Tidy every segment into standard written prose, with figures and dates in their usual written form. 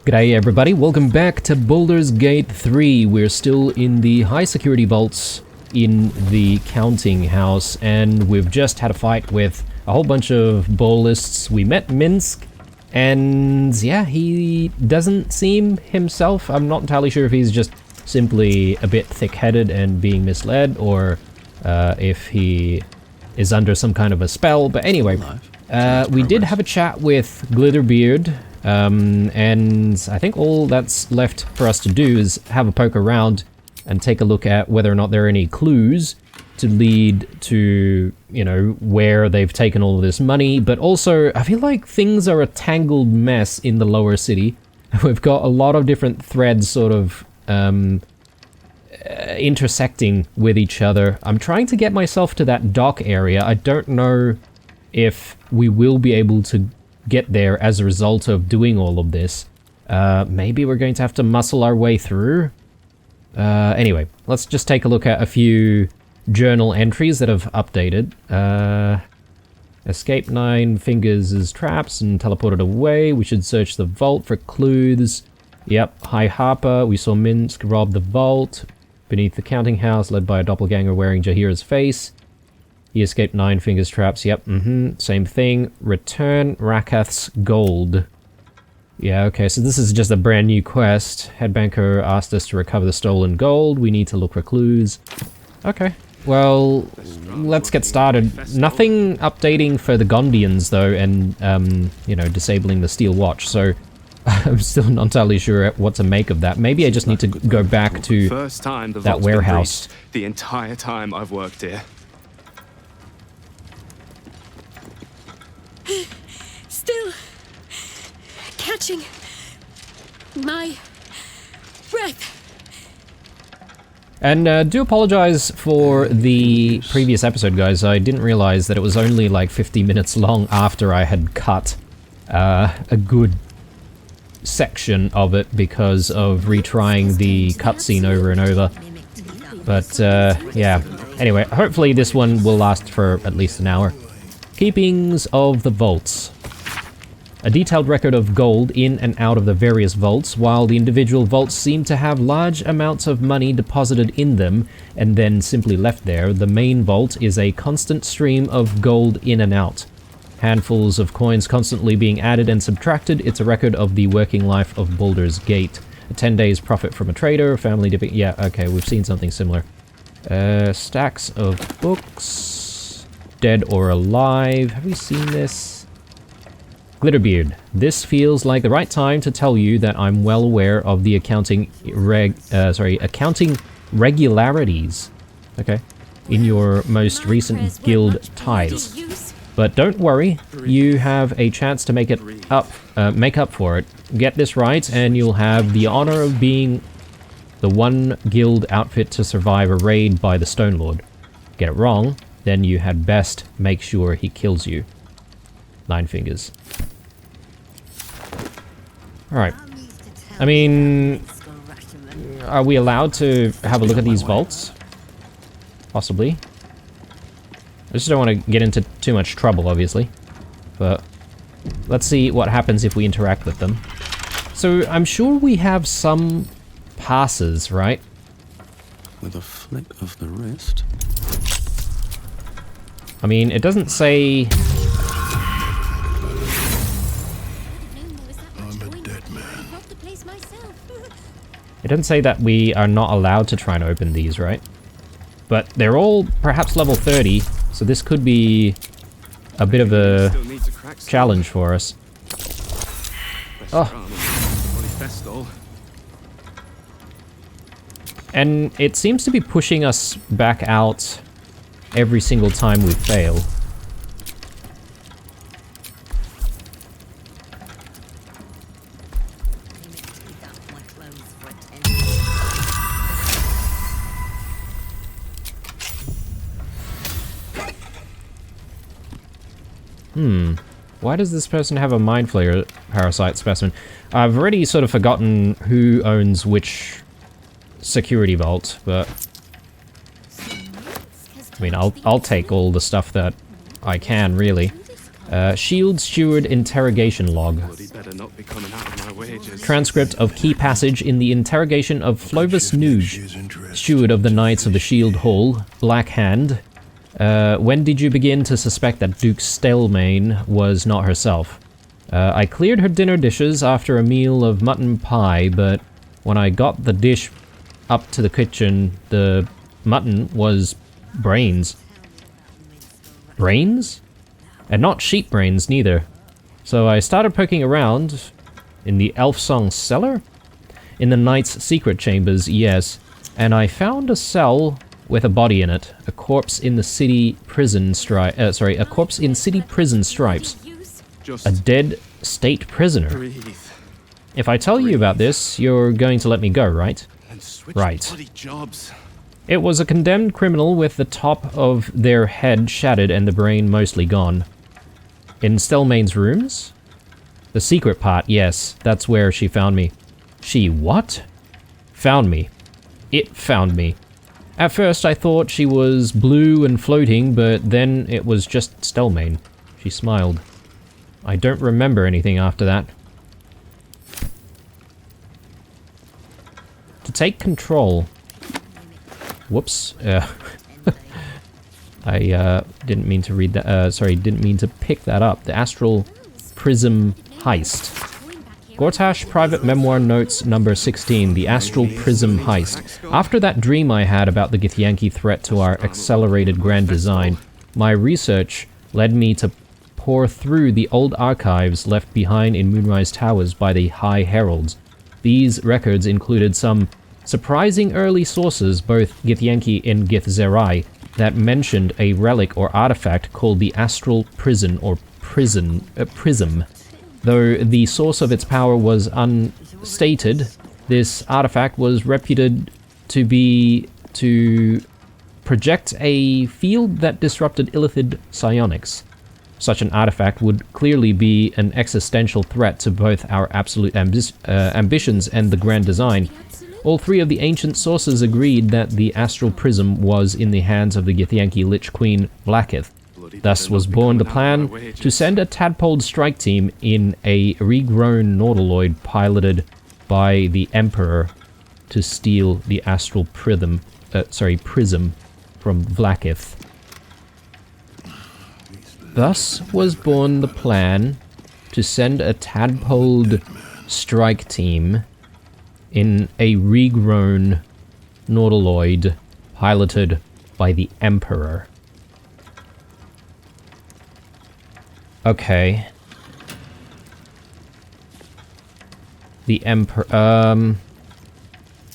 G'day everybody, welcome back to Baldur's Gate 3. We're still in the high security vaults in the counting house, and we've just had a fight with a whole bunch of ballists. We met Minsk, and yeah, he doesn't seem himself. I'm not entirely sure if he's just simply a bit thick-headed and being misled, or if he is under some kind of a spell, but anyway, we did have a chat with Glitterbeard, and I think all that's left for us to do is have a poke around and take a look at whether or not there are any clues to lead to, you know, where they've taken all of this money. But also, I feel like things are a tangled mess in the lower city. We've got a lot of different threads sort of intersecting with each other. I'm trying to get myself to that dock area. I don't know if we will be able to get there as a result of doing all of this. Maybe we're going to have to muscle our way through. Anyway, let's just take a look at a few journal entries that have updated. Escape 9 fingers as traps and teleported away. We should search the vault for clues. Yep, High Harper. We saw Minsk rob the vault beneath the counting house, led by a doppelganger wearing Jahira's face. He escaped 9 fingers traps. Yep, same thing. Return Rakath's gold. Yeah, okay, so this is just a brand new quest. Headbanker asked us to recover the stolen gold. We need to look for clues. Okay, well, let's get started. Nothing updating for the Gondians, though, and, you know, disabling the steel watch, so I'm still not entirely sure what to make of that. Maybe I just need to go back to that warehouse. The entire time I've worked here. Still catching my breath. And do apologize for the previous episode, guys. I didn't realize that it was only like 50 minutes long after I had cut a good section of it because of retrying the cutscene over and over. But yeah, anyway, hopefully this one will last for at least an hour. Keepings of the vaults. A detailed record of gold in and out of the various vaults. While the individual vaults seem to have large amounts of money deposited in them and then simply left there, the main vault is a constant stream of gold in and out. Handfuls of coins constantly being added and subtracted. It's a record of the working life of Baldur's Gate. A 10 days profit from a trader, family dipping. Yeah, okay, we've seen something similar. Stacks of books. Dead or alive. Have we seen this? Glitterbeard. This feels like the right time to tell you that I'm well aware of the accounting regularities. Okay. In your most recent guild ties. But don't worry, you have a chance to make up for it. Get this right, and you'll have the honor of being the one guild outfit to survive a raid by the Stone Lord. Get it wrong, then you had best make sure he kills you. 9 fingers. Alright. I mean, are we allowed to have a look at these vaults? Possibly. I just don't want to get into too much trouble, obviously. But let's see what happens if we interact with them. So I'm sure we have some passes, right? With a flick of the wrist. I mean, it doesn't say... I'm a dead man. It doesn't say that we are not allowed to try and open these, right? But they're all perhaps level 30, so this could be a bit of a challenge for us. Oh. And it seems to be pushing us back out every single time we fail. Why does this person have a Mind Flayer parasite specimen? I've already sort of forgotten who owns which security vault, but I mean, I'll take all the stuff that I can, really. Shield Steward Interrogation Log. Bloody better not be coming out of my wages. Transcript of key passage in the interrogation of Flovus Nuge, Steward of the Knights of the Shield Hall, Black Hand. When did you begin to suspect that Duke Stelmane was not herself? I cleared her dinner dishes after a meal of mutton pie, but when I got the dish up to the kitchen, the mutton was brains. Brains? And not sheep brains, neither. So I started poking around in the Elf Song cellar? In the Knight's secret chambers, yes. And I found a cell with a body in it. A corpse in the city prison a corpse in city prison stripes. A dead state prisoner. Breathe. If I tell you about this, you're going to let me go, right? And switch Right. bloody jobs. It was a condemned criminal with the top of their head shattered and the brain mostly gone. In Stelmane's rooms? The secret part, yes. That's where she found me. She what? Found me. It found me. At first I thought she was blue and floating, but then it was just Stelmane. She smiled. I don't remember anything after that. To take control. Whoops. I didn't mean to read that. Didn't mean to pick that up. The Astral Prism Heist. Gortash Private Memoir Notes number 16, The Astral Prism Heist. After that dream I had about the Githyanki threat to our accelerated grand design, my research led me to pore through the old archives left behind in Moonrise Towers by the High Heralds. These records included some surprising early sources, both Githyanki and Githzerai, that mentioned a relic or artifact called the Astral Prism or Prism. Though the source of its power was unstated, this artifact was reputed to project a field that disrupted Illithid psionics. Such an artifact would clearly be an existential threat to both our absolute ambitions and the grand design. All three of the ancient sources agreed that the Astral Prism was in the hands of the Githyanki Lich Queen Blackith. Thus was born the plan to send a tadpole strike team in a regrown Nautiloid piloted by the Emperor to steal the Astral Prism from Blackith. Thus was born the plan to send a tadpole strike team in a regrown Nautiloid piloted by the Emperor. Okay. The Emperor,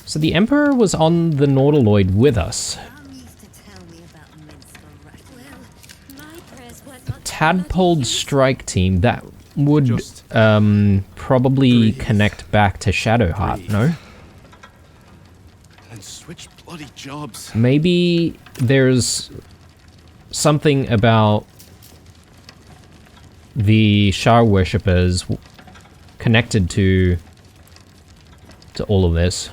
so the Emperor was on the Nautiloid with us. A tadpole strike team, that would probably connect back to Shadowheart, no? And switch bloody jobs. Maybe there's something about the Shar worshippers connected to all of this.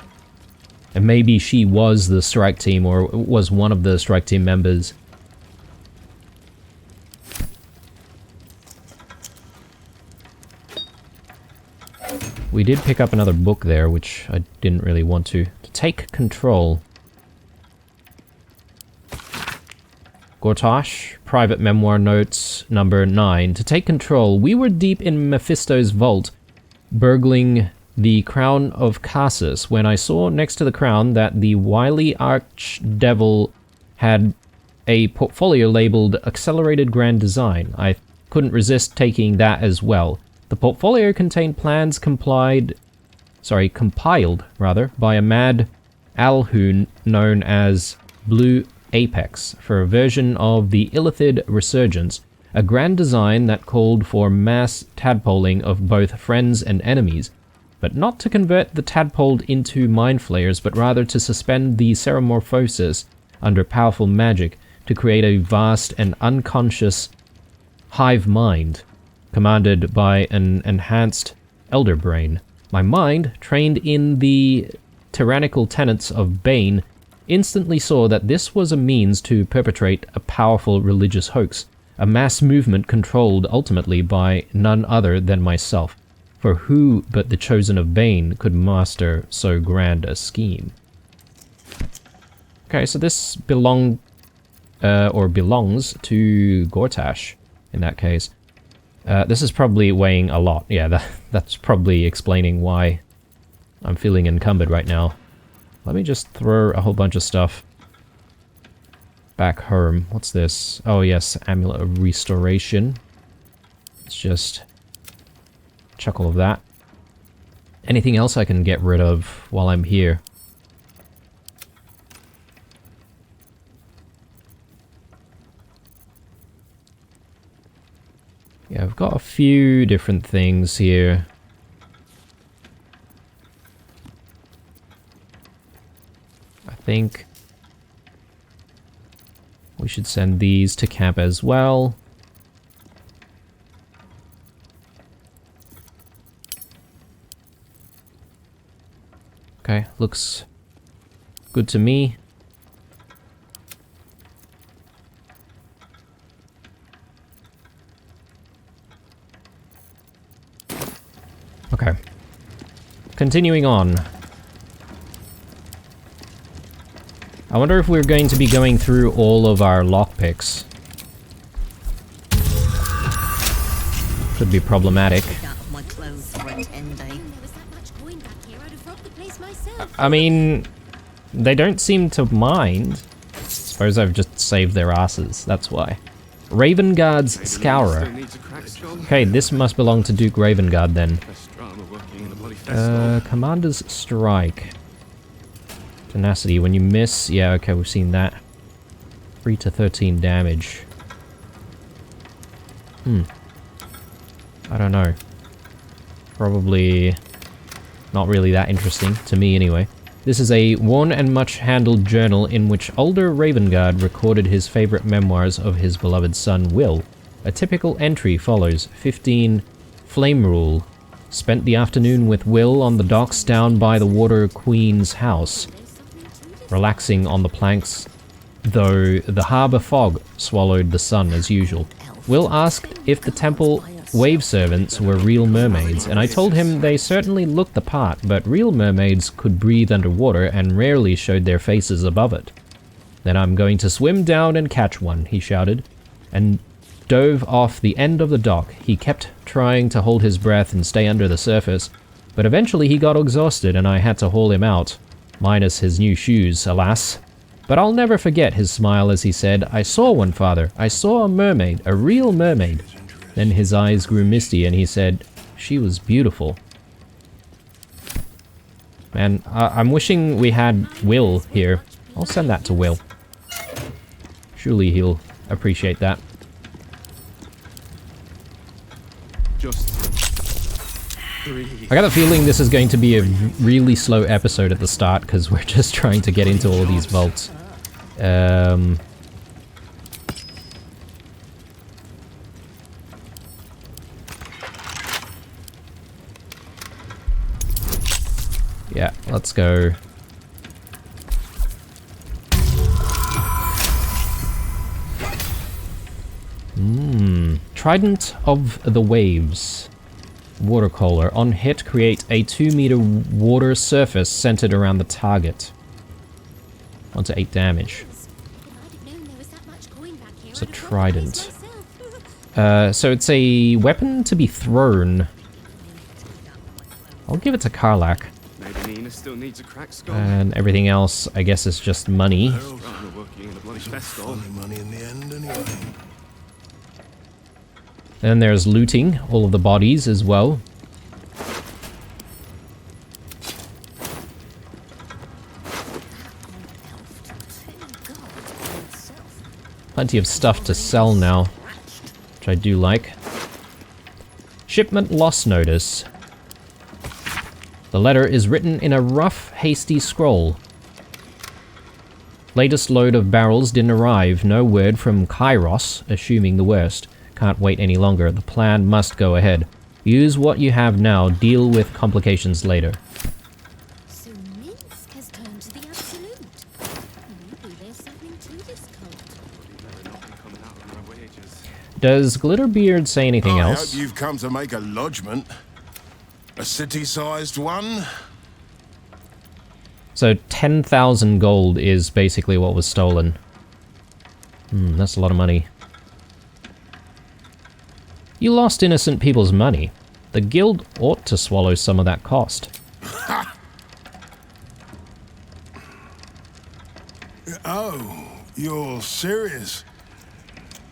And maybe she was the strike team or was one of the strike team members. We did pick up another book there, which I didn't really want to. To take control. Gortash, Private Memoir Notes, number 9. To take control, we were deep in Mephisto's vault, burgling the crown of Cassus, when I saw next to the crown that the wily archdevil had a portfolio labeled Accelerated Grand Design. I couldn't resist taking that as well. The portfolio contained plans compiled by a mad Alhoon known as Blue Apex for a version of the Illithid Resurgence, a grand design that called for mass tadpoling of both friends and enemies, but not to convert the tadpole into mind flayers, but rather to suspend the ceremorphosis under powerful magic to create a vast and unconscious hive mind, commanded by an enhanced elder brain. My mind, trained in the tyrannical tenets of Bane, instantly saw that this was a means to perpetrate a powerful religious hoax, A mass movement controlled ultimately by none other than myself. For who but the chosen of Bane could master so grand a scheme? Okay, so this belongs to Gortash, in that case. This is probably weighing a lot. Yeah, that's probably explaining why I'm feeling encumbered right now. Let me just throw a whole bunch of stuff back home. What's this? Oh yes, Amulet of Restoration. Let's just chuck all of that. Anything else I can get rid of while I'm here? Yeah, I've got a few different things here. I think we should send these to camp as well. Okay, looks good to me. Okay. Continuing on. I wonder if we're going to be going through all of our lockpicks. Could be problematic. I mean, they don't seem to mind. Suppose I've just saved their asses, that's why. Ravenguard's Scourer. Okay, this must belong to Duke Ravengard then. Commander's Strike. Tenacity, when you miss... Yeah, okay, we've seen that. 3 to 13 damage. I don't know. Probably not really that interesting, to me anyway. This is a worn and much handled journal in which older Ravengard recorded his favorite memoirs of his beloved son Will. A typical entry follows. 15. Flame Rule. Spent the afternoon with Will on the docks down by the Water Queen's house. Relaxing on the planks, though the harbour fog swallowed the sun as usual. Will asked if the temple wave servants were real mermaids, and I told him they certainly looked the part, but real mermaids could breathe underwater and rarely showed their faces above it. Then I'm going to swim down and catch one, he shouted, and dove off the end of the dock. He kept trying to hold his breath and stay under the surface, but eventually he got exhausted and I had to haul him out. Minus his new shoes, alas. But I'll never forget his smile as he said, "I saw one, father. I saw a mermaid, a real mermaid." Then his eyes grew misty and he said, "She was beautiful." Man, I'm wishing we had Will here. I'll send that to Will. Surely he'll appreciate that. Just breathe. I got a feeling this is going to be a really slow episode at the start because we're just trying to get into all these vaults. Yeah, let's go. Trident of the Waves. Watercolor. On hit, create a 2-meter water surface centered around the target. 1 to 8 damage. It's a trident. So it's a weapon to be thrown. I'll give it to Karlach. Maybe Nina still needs a cracked skull. And everything else, I guess, is just money. Rather working in a bloody festival. Money in the end, anyway. Then there's looting all of the bodies as well. Plenty of stuff to sell now, which I do like. Shipment loss notice. The letter is written in a rough, hasty scroll. Latest load of barrels didn't arrive. No word from Kairos, assuming the worst. Can't wait any longer. The plan must go ahead. Use what you have now. Deal with complications later. So Minsk has turned to the absolute. Maybe there's something to this cult. Better not be coming out of my wages. Does Glitterbeard say anything I else? hope you've come to make a lodgment. A city-sized one? So 10,000 gold is basically what was stolen. That's a lot of money. You lost innocent people's money. The guild ought to swallow some of that cost. Oh, you're serious?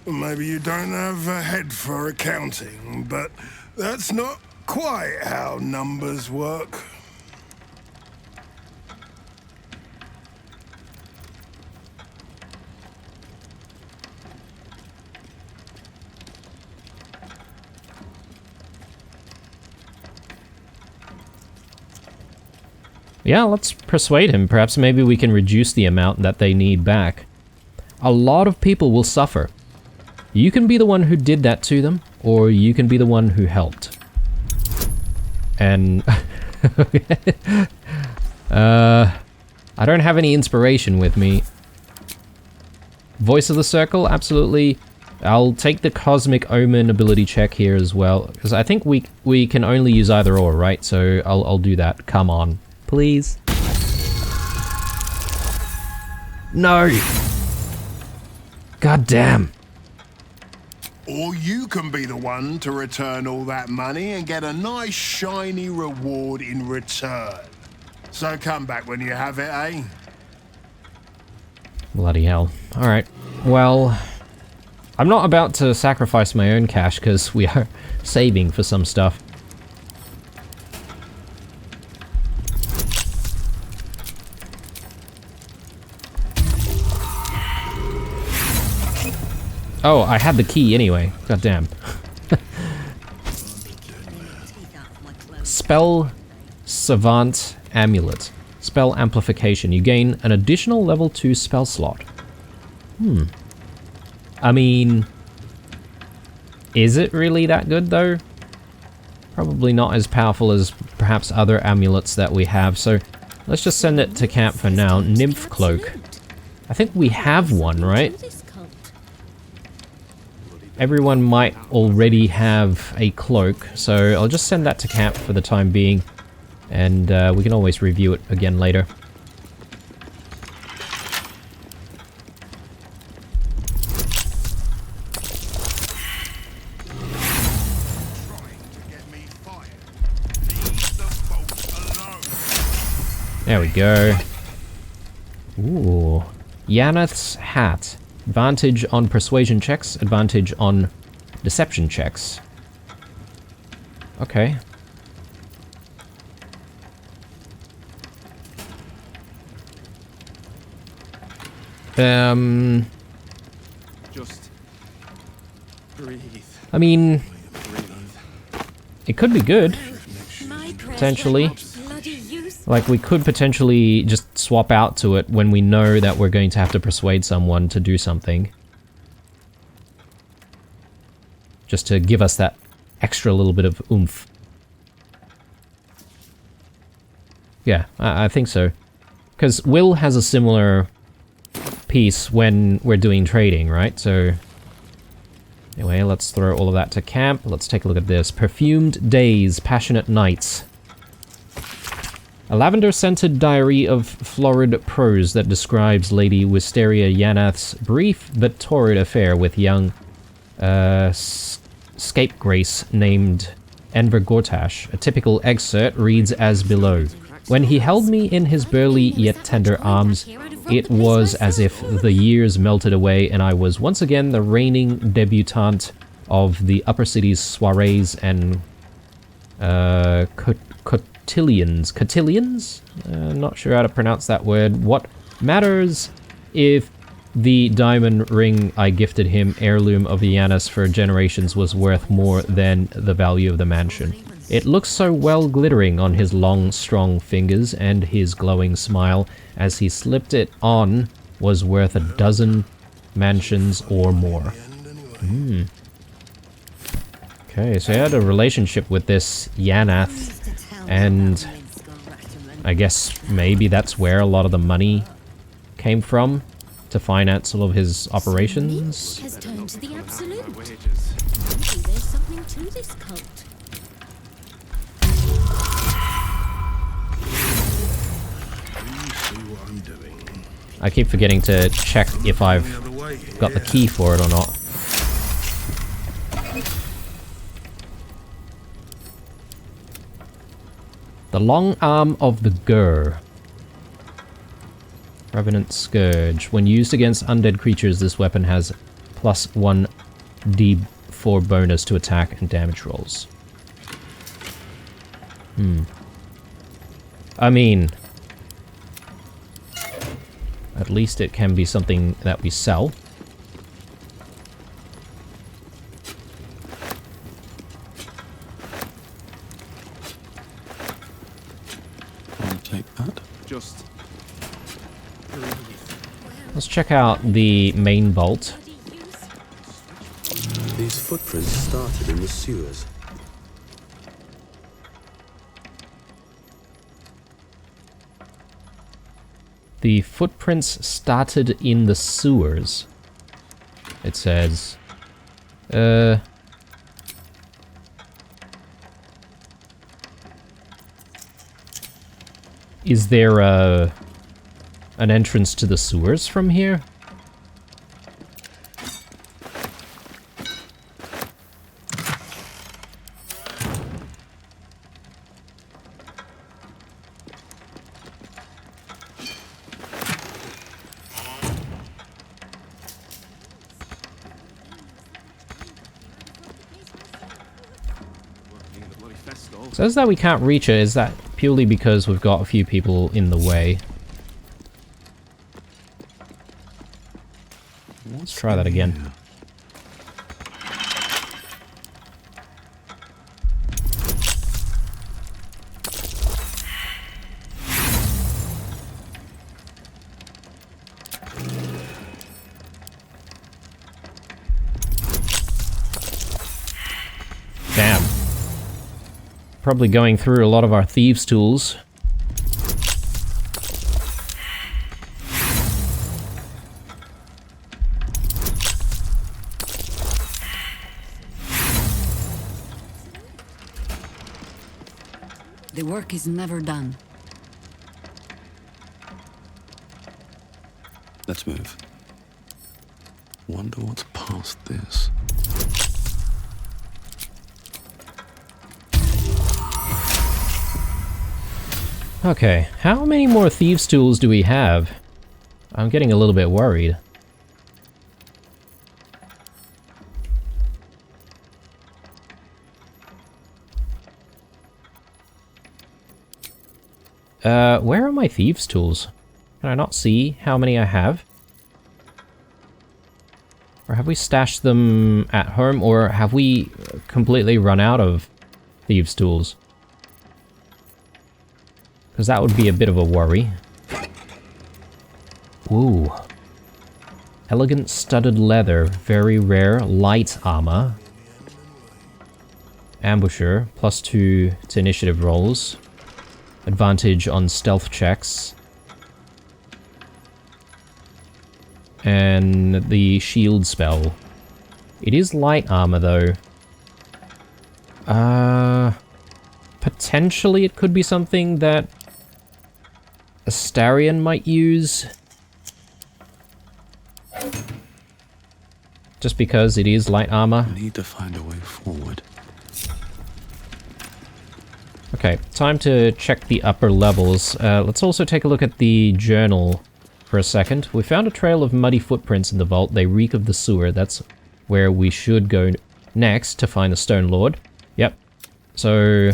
Maybe you don't have a head for accounting, but that's not quite how numbers work. Yeah, let's persuade him. Perhaps maybe we can reduce the amount that they need back. A lot of people will suffer. You can be the one who did that to them, or you can be the one who helped. And... I don't have any inspiration with me. Voice of the Circle, absolutely. I'll take the Cosmic Omen ability check here as well, because I think we can only use either or, right? So I'll do that. Come on. Please. No! God damn. Or you can be the one to return all that money and get a nice shiny reward in return. So come back when you have it, eh? Bloody hell. Alright. Well, I'm not about to sacrifice my own cash because we are saving for some stuff. Oh, I had the key anyway. God damn. Spell Savant Amulet. Spell Amplification. You gain an additional level 2 spell slot. I mean... is it really that good though? Probably not as powerful as perhaps other amulets that we have, so let's just send it to camp for now. Nymph Cloak. I think we have one, right? Everyone might already have a cloak, so I'll just send that to camp for the time being, and we can always review it again later. There we go. Ooh. Yanath's Hat. Advantage on persuasion checks, advantage on deception checks. Okay. Just breathe. I mean, Breathe. it could be good, My prayers potentially. were not bloody useless. Like, we could potentially just swap out to it when we know that we're going to have to persuade someone to do something. Just to give us that extra little bit of oomph. Yeah, I think so. Because Will has a similar piece when we're doing trading, right? So... anyway, let's throw all of that to camp. Let's take a look at this. Perfumed Days, Passionate Nights. A lavender-scented diary of florid prose that describes Lady Wisteria Yanath's brief but torrid affair with young scapegrace named Enver Gortash. A typical excerpt reads as below. When he held me in his burly yet tender arms, it was as if the years melted away and I was once again the reigning debutante of the upper city's soirees and cotillions. Cotillions? Not sure how to pronounce that word. What matters if the diamond ring I gifted him, heirloom of Yanis for generations, was worth more than the value of the mansion? It looks so well glittering on his long, strong fingers, and his glowing smile as he slipped it on was worth a dozen mansions or more. Okay, so he had a relationship with this Yanath, and I guess maybe that's where a lot of the money came from to finance all of his operations. Has turned to the absolute. Wages. to this cult. You see what I'm doing? I keep forgetting to check if I've The other way, got the yeah. key for it or not. The long arm of the Gur. Revenant Scourge. When used against undead creatures, this weapon has +1 D4 bonus to attack and damage rolls. I mean, at least it can be something that we sell. I'll take that. Just breathe. Let's check out the main vault. Bloody use. These footprints started in the sewers. The footprints started in the sewers. It says. Is there an entrance to the sewers from here? Working the bloody festival. Says that we can't reach it. Is that purely because we've got a few people in the way? Let's try that again. Yeah. Damn. Probably going through a lot of our thieves' tools. The work is never done. Let's move. Wonder what's past this. Okay, how many more thieves' tools do we have? I'm getting a little bit worried. Where are my thieves' tools? Can I not see how many I have? Or have we stashed them at home, or have we completely run out of thieves' tools? Because that would be a bit of a worry. Ooh. Elegant studded leather, very rare, light armor. Ambusher, +2 to initiative rolls. Advantage on stealth checks. And the shield spell. It is light armor though. Potentially it could be something that Astarion might use. Just because it is light armor. I need to find a way forward. Okay, time to check the upper levels. Let's also take a look at the journal for a second. We found a trail of muddy footprints in the vault. They reek of the sewer. That's where we should go next to find the Stone Lord. Yep. So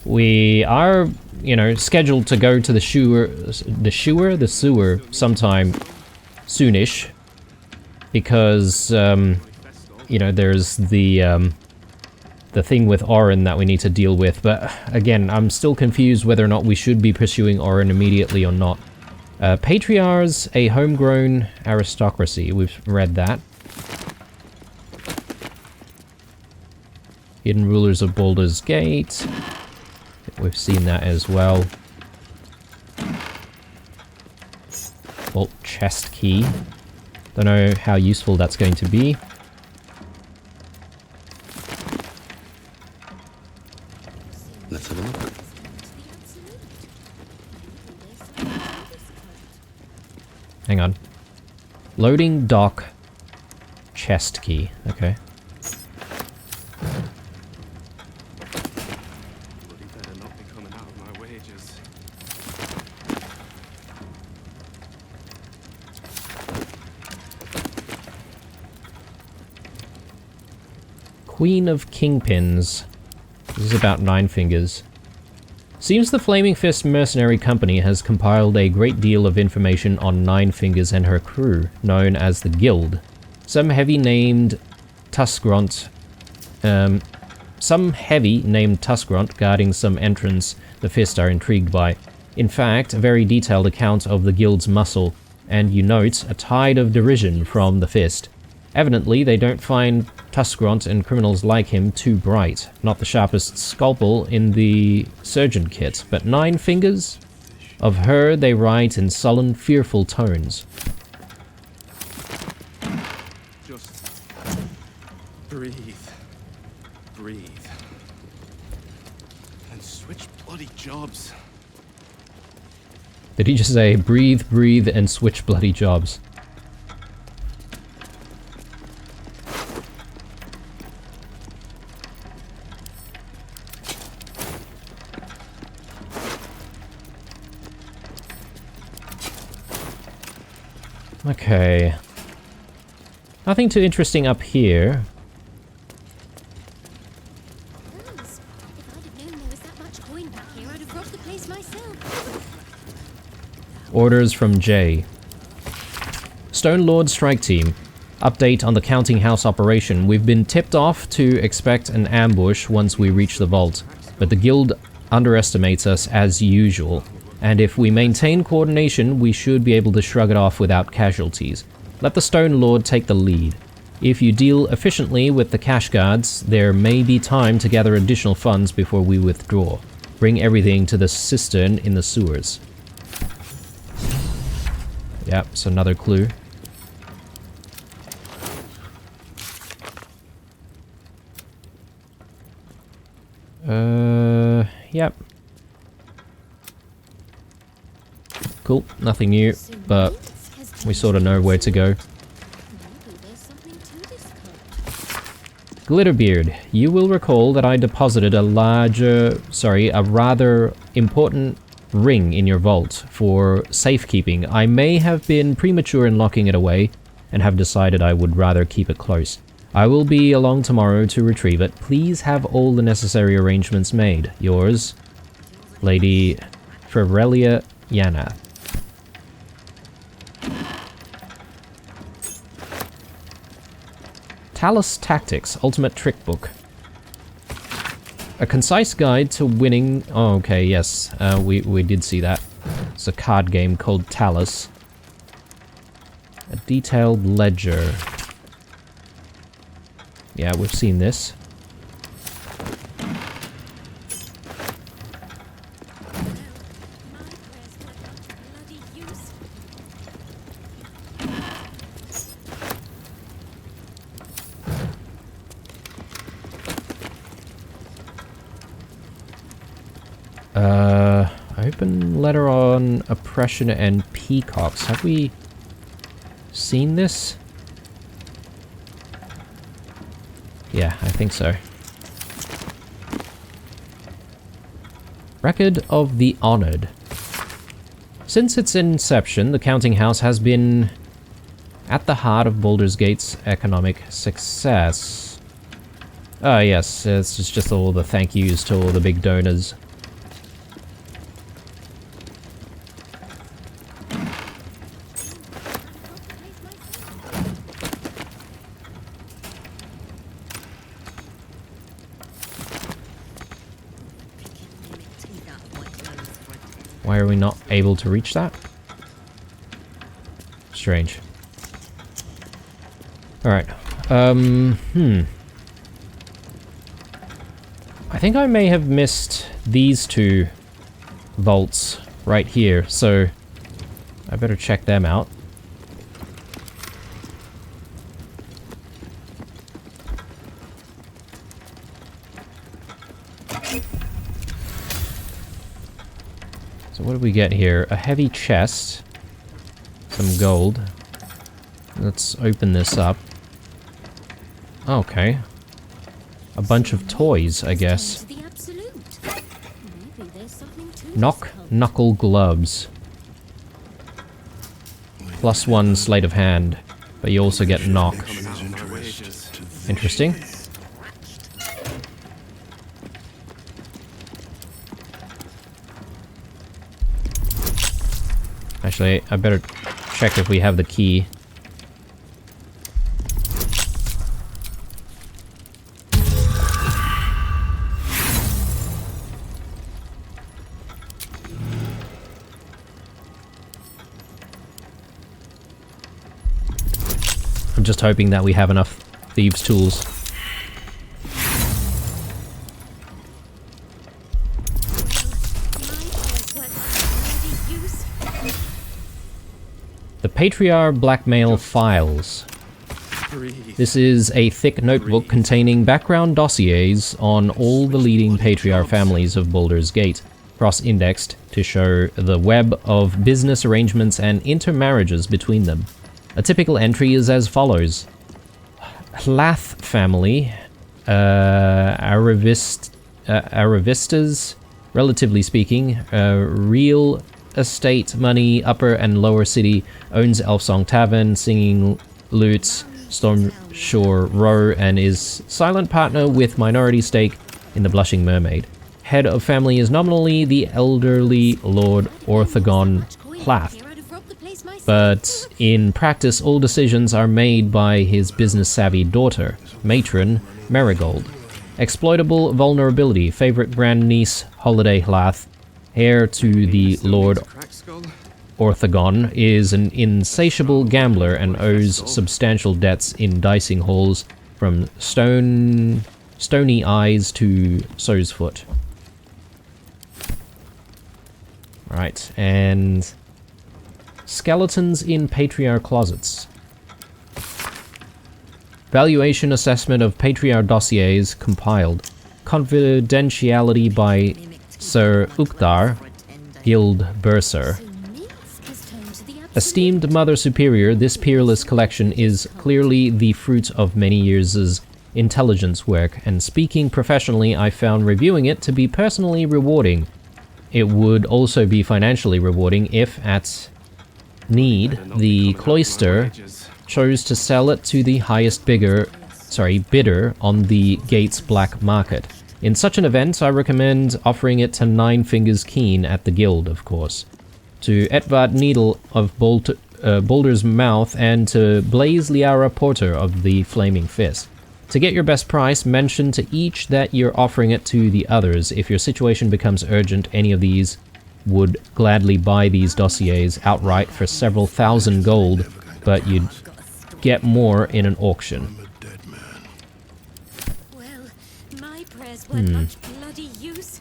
we are, you know, scheduled to go to the sewer sometime soonish. Because, you know, there's the thing with Orin that we need to deal with. But again, I'm still confused whether or not we should be pursuing Orin immediately or not. Patriarchs, a homegrown aristocracy. We've read that. Hidden rulers of Baldur's Gate. We've seen that as well. Vault chest key. Don't know how useful that's going to be. Hang on. Loading dock chest key. Okay. Bloody better not be coming out of my wages. Queen of Kingpins. This is about 9 fingers. Seems the Flaming Fist Mercenary Company has compiled a great deal of information on 9 Fingers and her crew, known as the Guild. Some heavy named Tuskront guarding some entrance the Fist are intrigued by. In fact, a very detailed account of the Guild's muscle, and you note a tide of derision from the Fist. Evidently, they don't find Tuskront and criminals like him too bright. Not the sharpest scalpel in the surgeon kit, but 9 fingers? Of her they write in sullen, fearful tones. Just breathe. Breathe. And switch bloody jobs. Did he just say, breathe, breathe, and switch bloody jobs? Okay. Nothing too interesting up here. Those. If I'd have known there was that much coin back here, I'd have robbed the place myself. Orders from Jay. Stone Lord Strike Team. Update on the counting house operation. We've been tipped off to expect an ambush once we reach the vault, but the guild underestimates us as usual. And if we maintain coordination, we should be able to shrug it off without casualties. Let the Stone Lord take the lead. If you deal efficiently with the cash guards, there may be time to gather additional funds before we withdraw. Bring everything to the cistern in the sewers. Yep, so another clue. Yep. Cool, nothing new, but we sort of know where to go. Glitterbeard, you will recall that I deposited a rather important ring in your vault for safekeeping. I may have been premature in locking it away and have decided I would rather keep it close. I will be along tomorrow to retrieve it. Please have all the necessary arrangements made. Yours, Lady Ferelia Yanath. Talus Tactics, Ultimate Trick Book. A concise guide to winning... Oh, okay, yes. We did see that. It's a card game called Talus. A detailed ledger. Yeah, we've seen this. Open letter on oppression and peacocks. Have we seen this? Yeah, I think so. Record of the Honored. Since its inception, the counting house has been at the heart of Baldur's Gate's economic success. Oh yes, it's just all the thank yous to all the big donors. Why are we not able to reach that? Strange. Alright. I think I may have missed these two vaults right here, so I better check them out. So what do we get here? A heavy chest. some gold. Let's open this up. Okay. A bunch of toys, I guess. To the absolute. Maybe there's something to Knock this cult. knuckle gloves. +1 sleight of hand, but you also get knock. Coming out of my wages. Interesting. Actually, I better check if we have the key. I'm just hoping that we have enough thieves' tools. The Patriarch Blackmail Files. Breathe. This is a thick notebook containing background dossiers on all the leading Patriarch families of Baldur's Gate, cross-indexed to show the web of business arrangements and intermarriages between them. A typical entry is as follows. Hlath family, Aravistas, relatively speaking, real estate money, upper and lower city, owns Elfsong Tavern, Singing Lutes, Stormshore Row, and is silent partner with minority stake in the Blushing Mermaid. Head of family is nominally the elderly Lord Orthagon Hlath, but in practice all decisions are made by his business-savvy daughter, matron Marigold. Exploitable vulnerability, favorite grandniece Holiday Hlath, heir to the Lord Crack skull. Orthagon, is an insatiable gambler and owes substantial debts in dicing halls from Stony Eyes to Sow's Foot. Right, and skeletons in Patriarch closets. Valuation assessment of Patriarch dossiers compiled. Confidentiality by Sir Uktar, Guild Bursar. Esteemed Mother Superior, this peerless collection is clearly the fruit of many years' intelligence work, and speaking professionally, I found reviewing it to be personally rewarding. It would also be financially rewarding if, at need, the cloister chose to sell it to the highest bidder on the Gates black market. In such an event, I recommend offering it to Nine Fingers Keen at the guild, of course, to Edvard Needle of Baldur's Mouth, and to Blaze Liara Porter of the Flaming Fist. To get your best price, mention to each that you're offering it to the others. If your situation becomes urgent, any of these would gladly buy these dossiers outright for several thousand gold, but you'd get more in an auction. Well, my prayers weren't much bloody use.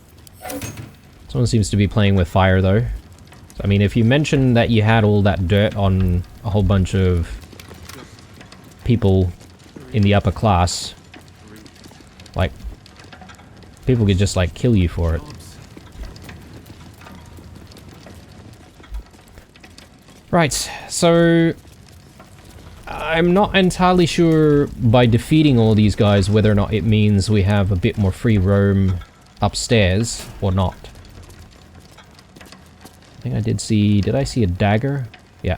Someone seems to be playing with fire, though. So, I mean, if you mention that you had all that dirt on a whole bunch of people in the upper class, like, people could just, like, kill you for it. Right, so I'm not entirely sure by defeating all these guys whether or not it means we have a bit more free roam upstairs or not. I think I did I see a dagger? Yeah.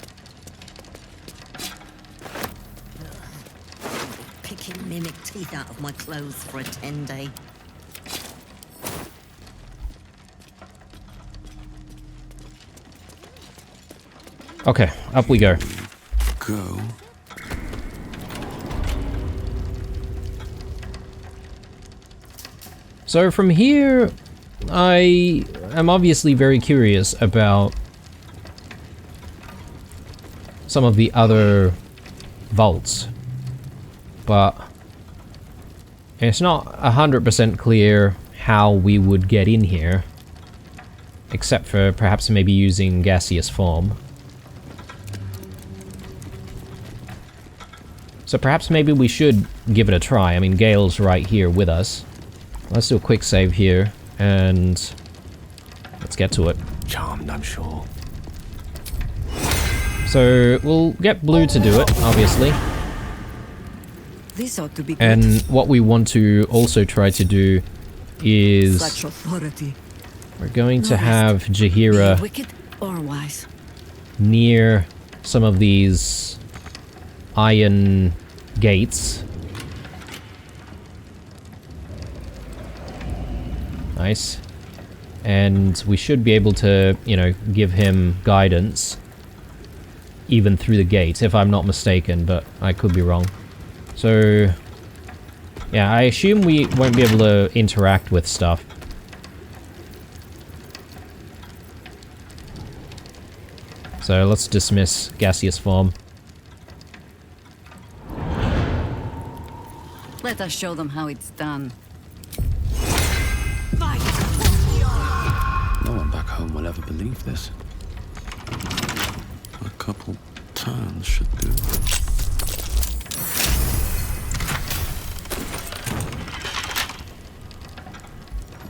Picking mimic teeth out of my clothes for a 10-day. Okay, up we go. Go. So from here, I am obviously very curious about some of the other vaults, but it's not 100% clear how we would get in here, except for perhaps maybe using gaseous form. So perhaps maybe we should give it a try. I mean, Gale's right here with us. Let's do a quick save here, and let's get to it. Charmed, I'm sure. So we'll get Blue to do it, obviously. This ought to be good. And what we want to also try to do is Such authority. we're going to No have Be you Jaheira wicked or wise. near some of these iron gates. Nice. And we should be able to, you know, give him guidance even through the gate, if I'm not mistaken, but I could be wrong. So, yeah, I assume we won't be able to interact with stuff. So let's dismiss gaseous form. Let us show them how it's done. No one back home will ever believe this. A couple turns should do.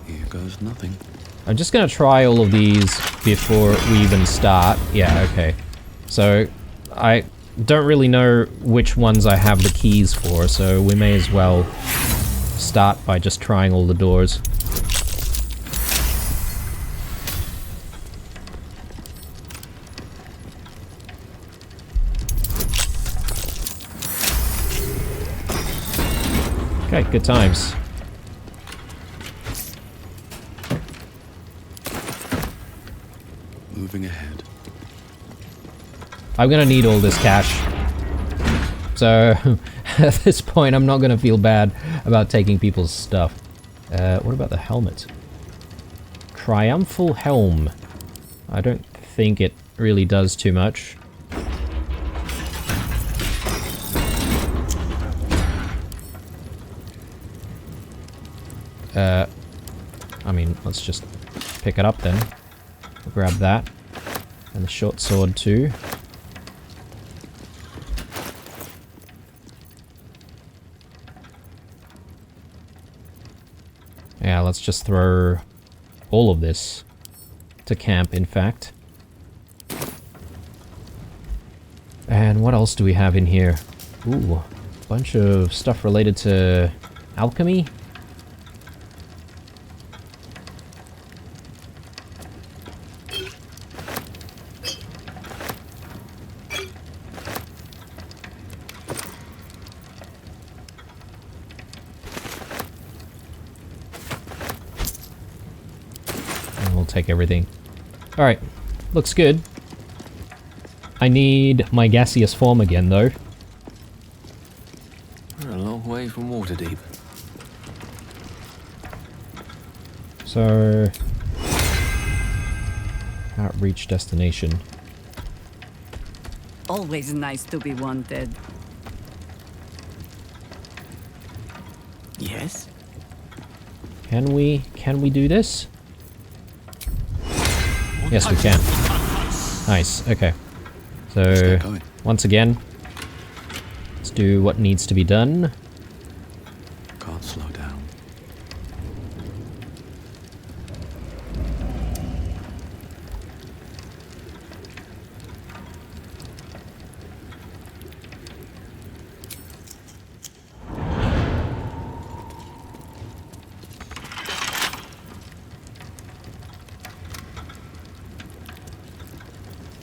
Here goes nothing. I'm just gonna try all of these before we even start. Yeah, okay. So, I don't really know which ones I have the keys for, so we may as well start by just trying all the doors. Okay, good times. Moving ahead. I'm gonna need all this cash. So, at this point, I'm not gonna feel bad about taking people's stuff. What about the helmet? Triumphal helm. I don't think it really does too much. I mean, let's just pick it up then. We'll grab that. And the short sword too. Yeah, let's just throw all of this to camp, in fact. And what else do we have in here? Ooh, a bunch of stuff related to alchemy. Take everything. Alright, looks good. I need my gaseous form again, though. We're a long way from Waterdeep. So... outreach destination. Always nice to be wanted. Yes? Can we do this? Yes, we can. Nice, okay. So, get going. once again, let's do what needs to be done. Can't slow down.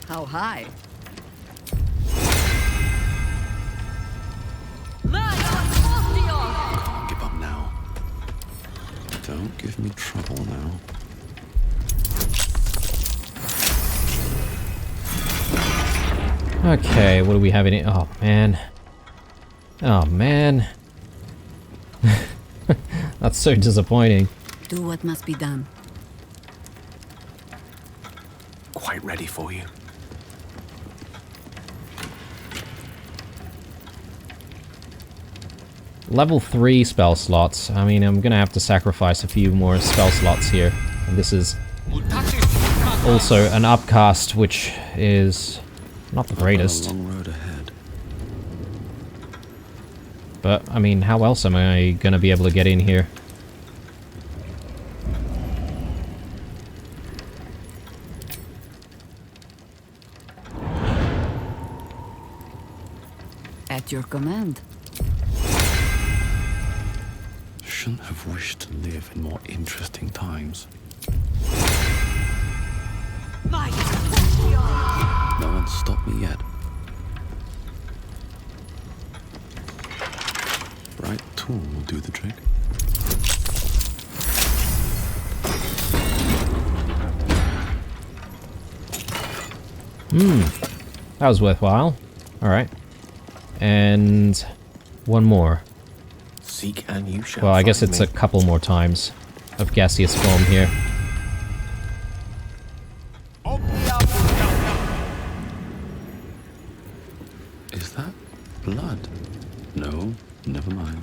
How high? Can't give up now. Don't give me trouble now. Okay, what do we have in it? Oh, man. Oh, man. That's so disappointing. Do what must be done. Quite ready for you. Level 3 spell slots. I mean, I'm gonna have to sacrifice a few more spell slots here. And this is also an upcast, which is not the I've got greatest. a long road ahead. But, I mean, how else am I gonna be able to get in here? At your command. Shouldn't have wished to live in more interesting times. No one's stopped me yet. Right tool will do the trick. That was worthwhile. Alright. And one more. Seek and you shall Well, I guess find it's me. a couple more times of gaseous form here. Is that blood? No, never mind.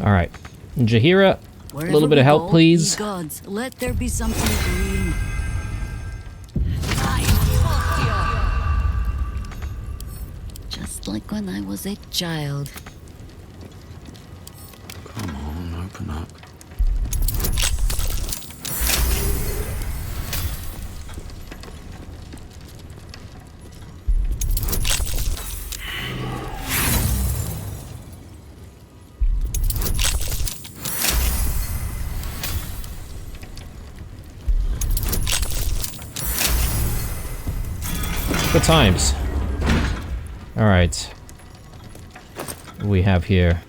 Alright. Jaheira, a Wherever little bit we of help, go, please. ye gods, let there be something green. Just like when I was a child. Come on, open up. Good times. Alright. What do we have here?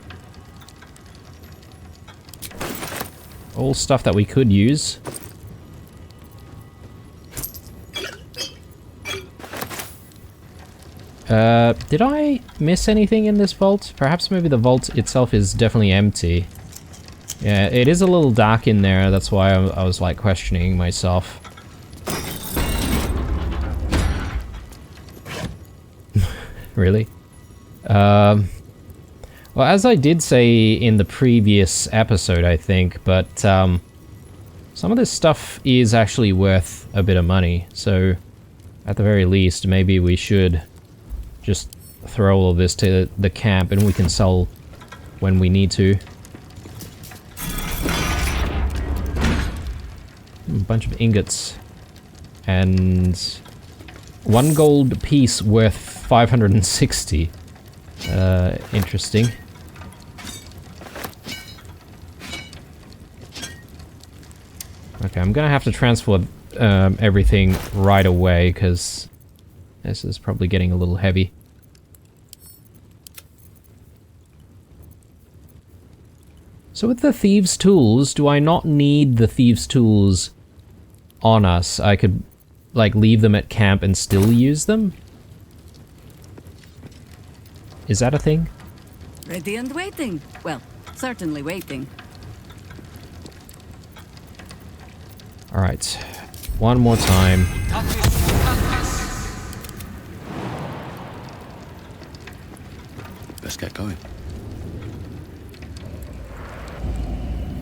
All stuff that we could use. Did I miss anything in this vault? Perhaps maybe the vault itself is definitely empty. Yeah, it is a little dark in there, that's why I was like questioning myself. Really? Well, as I did say in the previous episode, I think, but some of this stuff is actually worth a bit of money, so at the very least, maybe we should just throw all of this to the camp and we can sell when we need to. A bunch of ingots. And one gold piece worth 560. Interesting. Okay, I'm gonna have to transfer everything right away, because this is probably getting a little heavy. So with the thieves' tools, do I not need the thieves' tools on us? I could, like, leave them at camp and still use them? Is that a thing? Ready and waiting. Well, certainly waiting. Alright. One more time. Let's get going.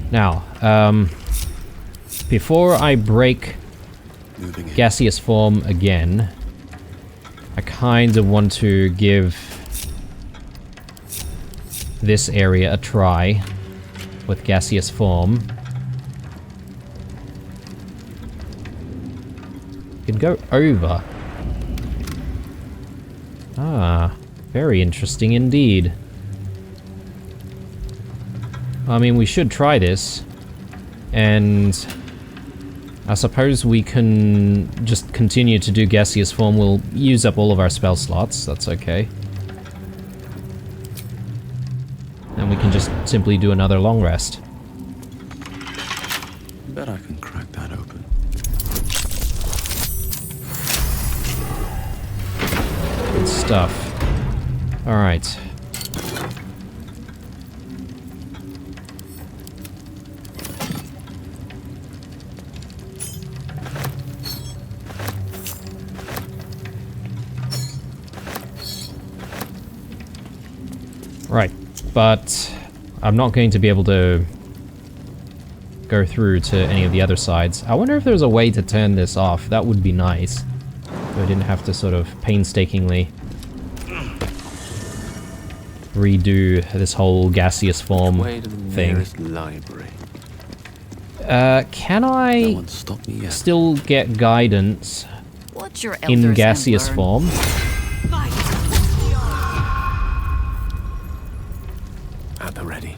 Now, before I break Moving in. gaseous form again, I kind of want to give this area a try with gaseous form. You can go over. Ah, very interesting indeed. I mean, we should try this, and I suppose we can just continue to do gaseous form. We'll use up all of our spell slots, that's okay. And we can just simply do another long rest. Bet I can crack that open. Good stuff. Alright. Right, but I'm not going to be able to go through to any of the other sides. I wonder if there's a way to turn this off. That would be nice. So I didn't have to sort of painstakingly redo this whole gaseous form Way to the thing. nearest library. Can No I one stopped me yet. still get guidance What's your in elders gaseous and learn? form? At the ready.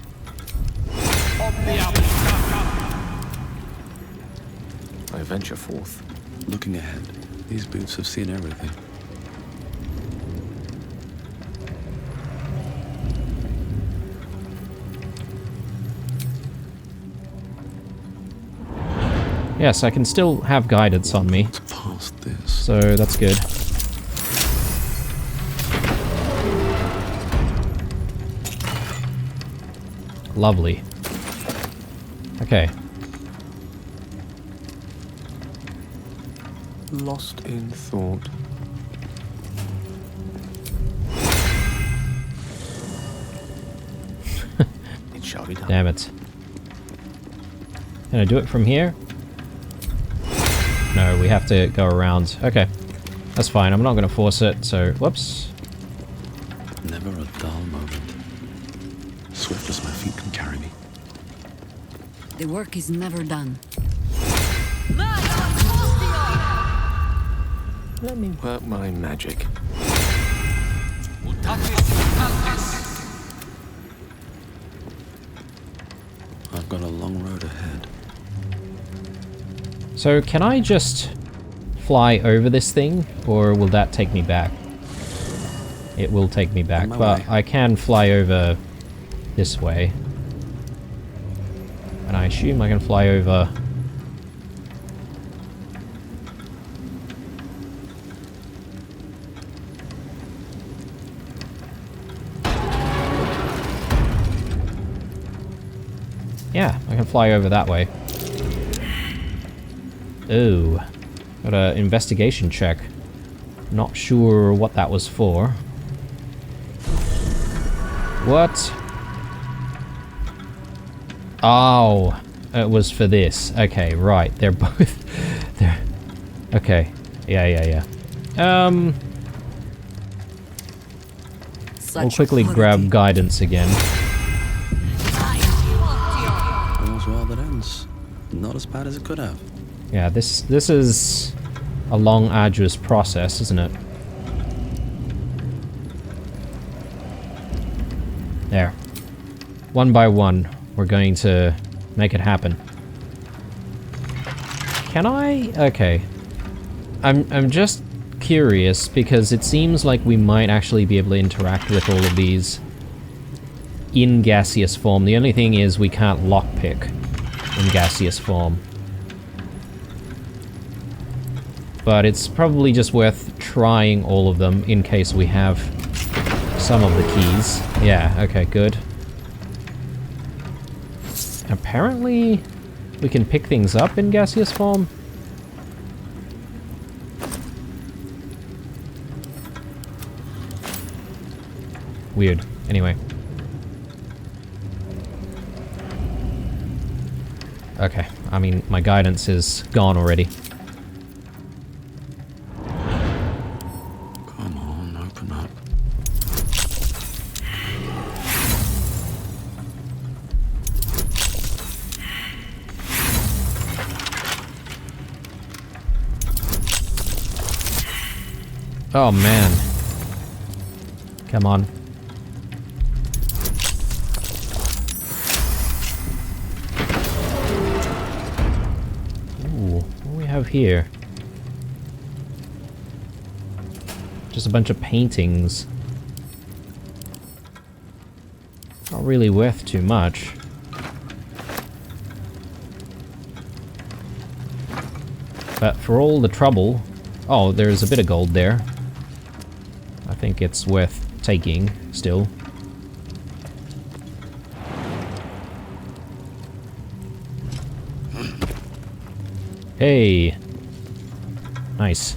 I venture forth. Looking ahead, these boots have seen everything. Yes, I can still have guidance on me, What's past this? so that's good. Lovely. Okay. Lost in thought. It shall be done. Damn it. Can I do it from here? No, we have to go around. Okay. That's fine. I'm not going to force it, so... Whoops. Never a dull moment. Swift as my feet can carry me. The work is never done. Let me work my magic. I've got a long road ahead. So, can I just fly over this thing, or will that take me back? It will take me back, On my but way. I can fly over this way. And I assume I can fly over... Yeah, I can fly over that way. Ooh. Got an investigation check. Not sure what that was for. What? Oh, it was for this. Okay, right. They're both... They're... Okay. Yeah. We'll quickly grab guidance again. All's well that ends. Not as bad as it could have. Yeah, this is a long, arduous process, isn't it? There. One by one, we're going to make it happen. Can I? Okay. I'm just curious because it seems like we might actually be able to interact with all of these in gaseous form. The only thing is we can't lockpick in gaseous form. But it's probably just worth trying all of them in case we have some of the keys. Yeah, okay, good. Apparently, we can pick things up in gaseous form. Weird. Anyway. Okay, I mean, my guidance is gone already. Come on, open up. Oh man. Come on. Ooh, what do we have here? Just a bunch of paintings. Not really worth too much. But for all the trouble... Oh, there's a bit of gold there. I think it's worth taking, still. Hey! Nice.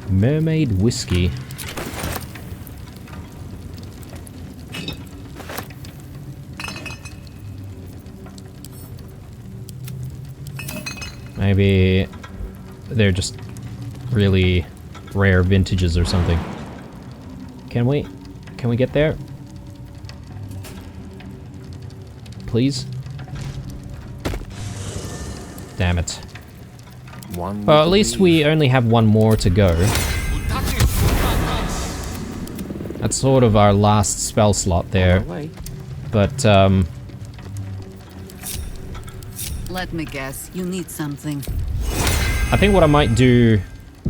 Mermaid whiskey. Maybe they're just really rare vintages or something. Can we get there? Please? Damn it. One. Well, at least we only have one more to go. That's sort of our last spell slot there. But, Let me guess, you need something. I think what I might do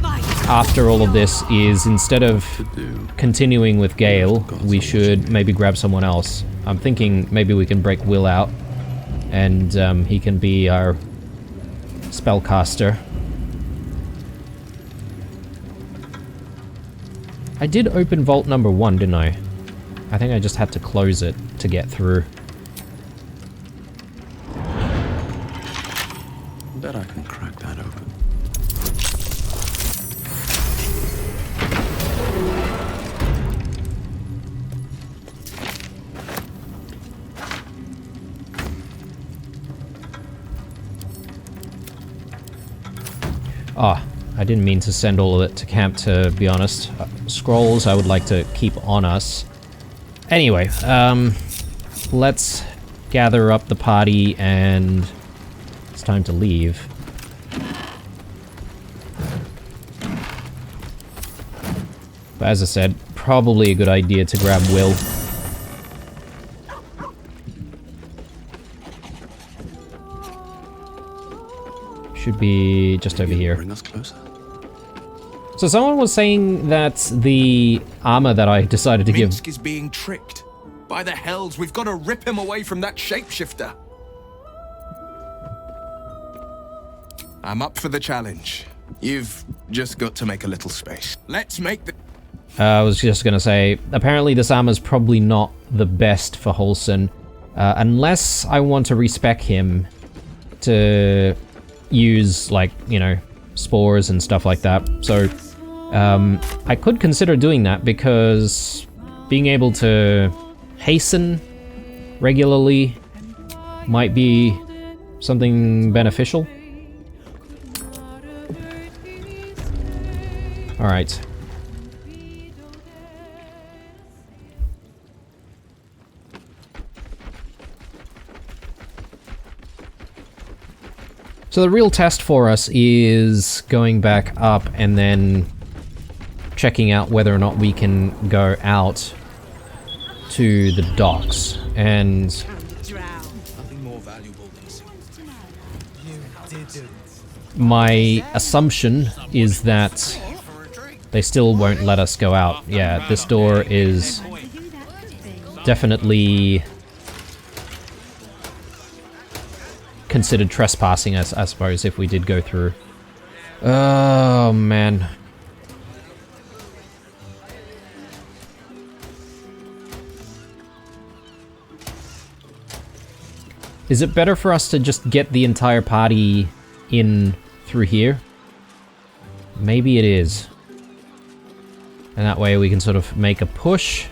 after all of this is, instead of continuing with Gale, we should maybe grab someone else. I'm thinking maybe we can break Will out, and he can be our spellcaster. I did open vault number 1, didn't I? I think I just had to close it to get through. Bet I can crack that open. Ah, I didn't mean to send all of it to camp, to be honest. Scrolls I would like to keep on us. Anyway, let's gather up the party and it's time to leave. But as I said, probably a good idea to grab Will. Should be just over here. Bring us closer. So someone was saying that the armor that I decided to give... Minsk is being tricked. By the hells, we've got to rip him away from that shapeshifter. I'm up for the challenge. You've just got to make a little space. Let's make the... I was just gonna say, apparently this armor's probably not the best for Holson, unless I want to respec him to use, like, you know, spores and stuff like that. So, I could consider doing that, because being able to hasten regularly might be something beneficial. Alright. So the real test for us is going back up and then checking out whether or not we can go out to the docks. And my assumption is that they still won't let us go out. Yeah, this door is definitely considered trespassing, I suppose, if we did go through. Oh, man. Is it better for us to just get the entire party in through here? Maybe it is. And that way we can sort of make a push.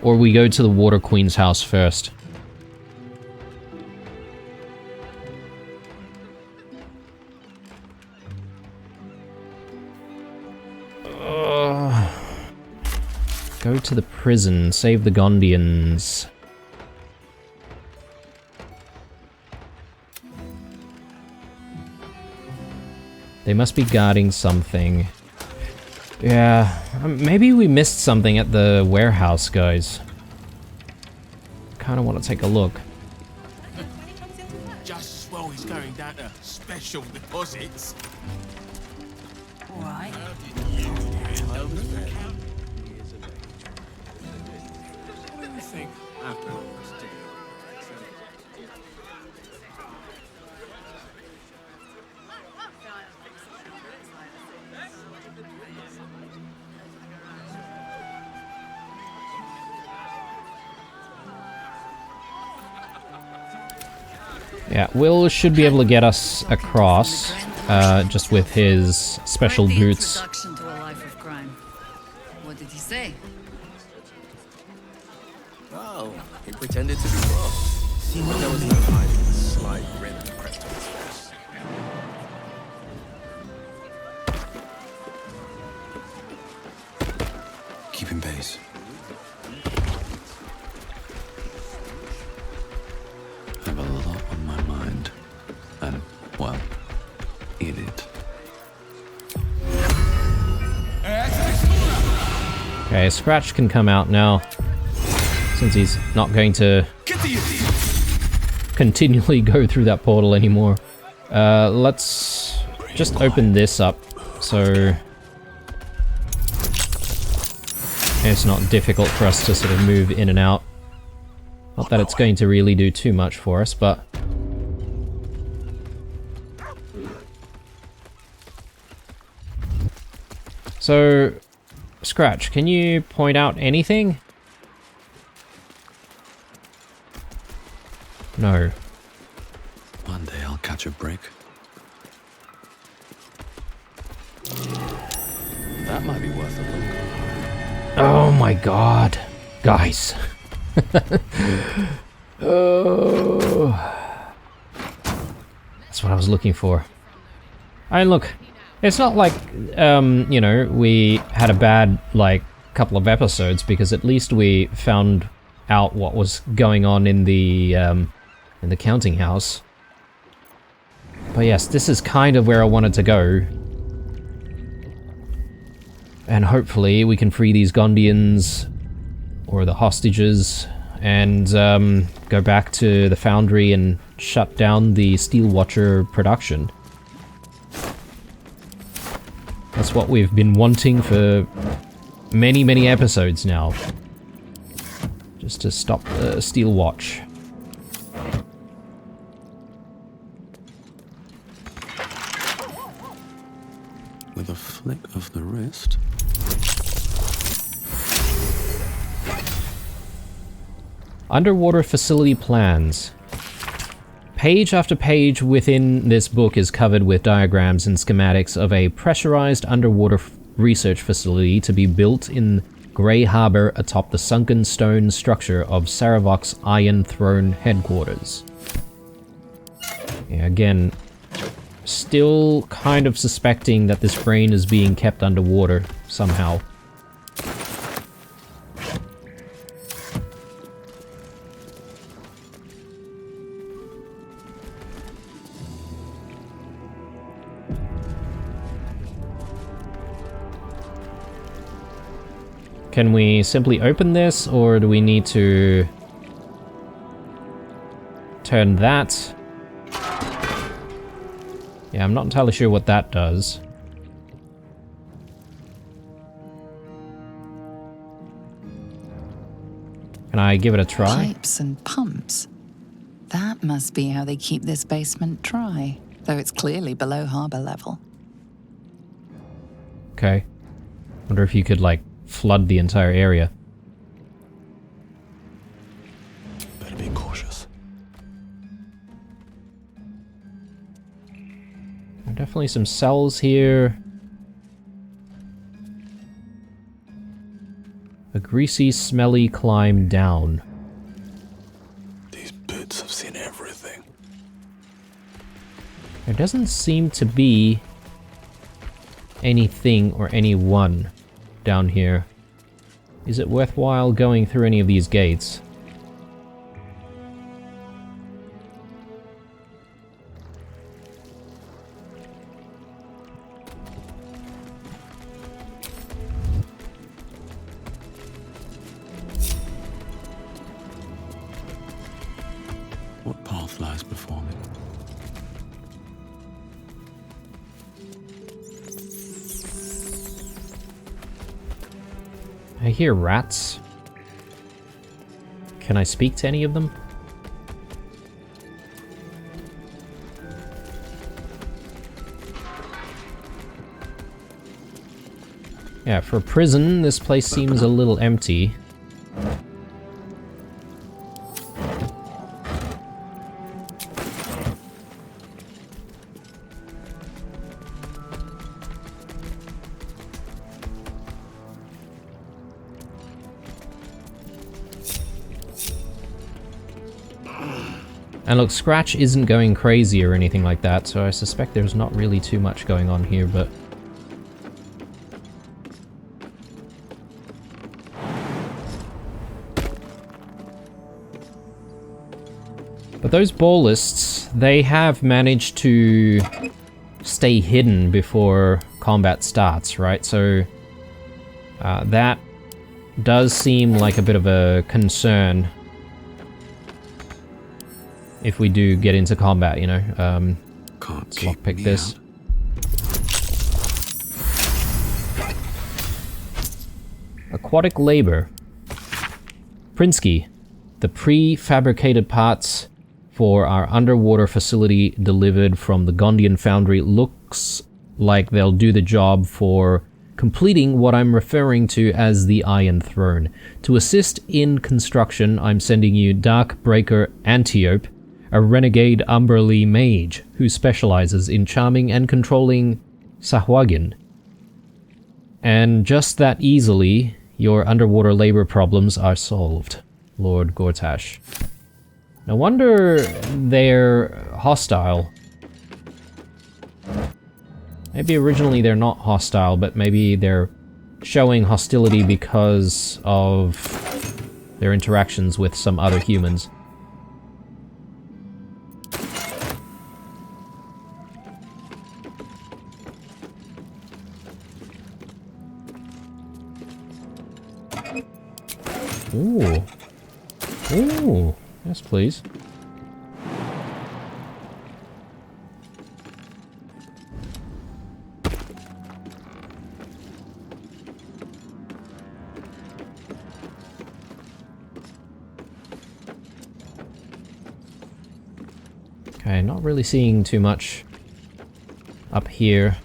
Or we go to the Water Queen's house first. Go to the prison, save the Gondians. They must be guarding something. Yeah, maybe we missed something at the warehouse, guys. Kinda want to take a look. Just as well he's going down to special deposits. Right. What do you think? Yeah, Will should be able to get us across, just with his special boots. Introduction to a life of crime. pretended to be rough, but there was no hiding the sly grin that crept on his face. Keeping pace. I have a lot on my mind. And, well, in it. Okay, Scratch can come out now, since he's not going to continually go through that portal anymore. Let's just open this up, so it's not difficult for us to sort of move in and out. Not that it's going to really do too much for us, but... So, Scratch, can you point out anything? No. One day I'll catch a break. That might be worth a look. Oh my god. Guys. Oh. That's what I was looking for. I mean, look, it's not like, you know, we had a bad, like, couple of episodes, because at least we found out what was going on in the counting house. But yes, this is kind of where I wanted to go. And hopefully we can free these Gondians, or the hostages, and go back to the foundry and shut down the Steel Watcher production. That's what we've been wanting for many, many episodes now. Just to stop the Steel Watch. With a flick of the wrist. Underwater facility plans. Page after page within this book is covered with diagrams and schematics of a pressurized underwater research facility to be built in Grey Harbor atop the sunken stone structure of Saravok's Iron Throne headquarters. Yeah, again, still kind of suspecting that this brain is being kept underwater somehow. Can we simply open this, or do we need to turn that? Yeah, I'm not entirely sure what that does. Can I give it a try? Pipes and pumps. That must be how they keep this basement dry, though it's clearly below harbor level. Okay. Wonder if you could, like, flood the entire area. Better be cautious. There are definitely some cells here. A greasy, smelly climb down. These bits have seen everything. There doesn't seem to be anything or anyone down here. Is it worthwhile going through any of these gates? What path lies before me? I hear rats. Can I speak to any of them? Yeah, for a prison, this place seems a little empty. And look, Scratch isn't going crazy or anything like that, so I suspect there's not really too much going on here, but... But those ballists, they have managed to stay hidden before combat starts, right? So that does seem like a bit of a concern if we do get into combat, you know. Let's lockpick this. Aquatic labor. Prinsky, the prefabricated parts for our underwater facility delivered from the Gondian foundry looks like they'll do the job for completing what I'm referring to as the Iron Throne. To assist in construction, I'm sending you Darkbreaker Antiope, a renegade Umberlee mage who specializes in charming and controlling Sahuagin. And just that easily, your underwater labor problems are solved, Lord Gortash. No wonder they're hostile. Maybe originally they're not hostile, but maybe they're showing hostility because of their interactions with some other humans. Ooh. Ooh. Yes, please. Okay, not really seeing too much up here.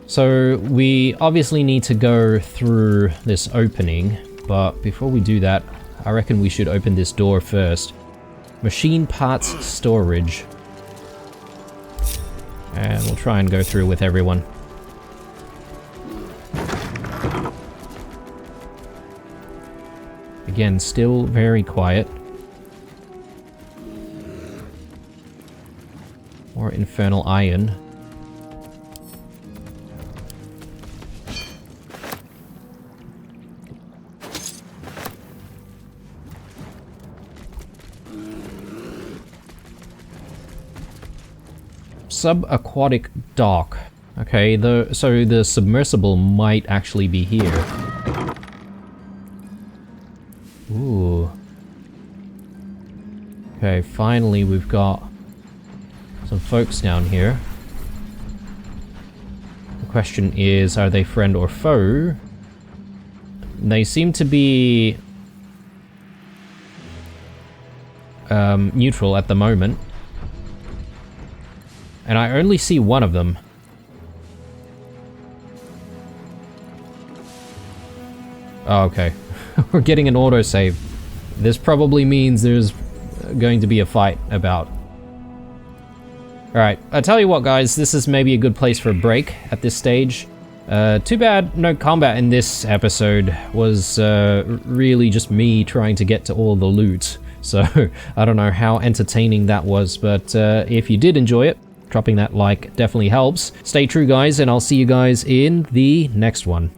So we obviously need to go through this opening, but before we do that, I reckon we should open this door first. Machine parts storage. And we'll try and go through with everyone. Again, still very quiet. More infernal iron. Subaquatic dock. Okay, so the submersible might actually be here. Ooh. Okay, finally we've got some folks down here. The question is, are they friend or foe? They seem to be neutral at the moment. And I only see one of them. Oh, okay. We're getting an autosave. This probably means there's going to be a fight about. Alright, I tell you what guys, this is maybe a good place for a break at this stage. Too bad no combat in this episode. Was really just me trying to get to all the loot. So I don't know how entertaining that was, but if you did enjoy it, dropping that like definitely helps. Stay true guys, and I'll see you guys in the next one.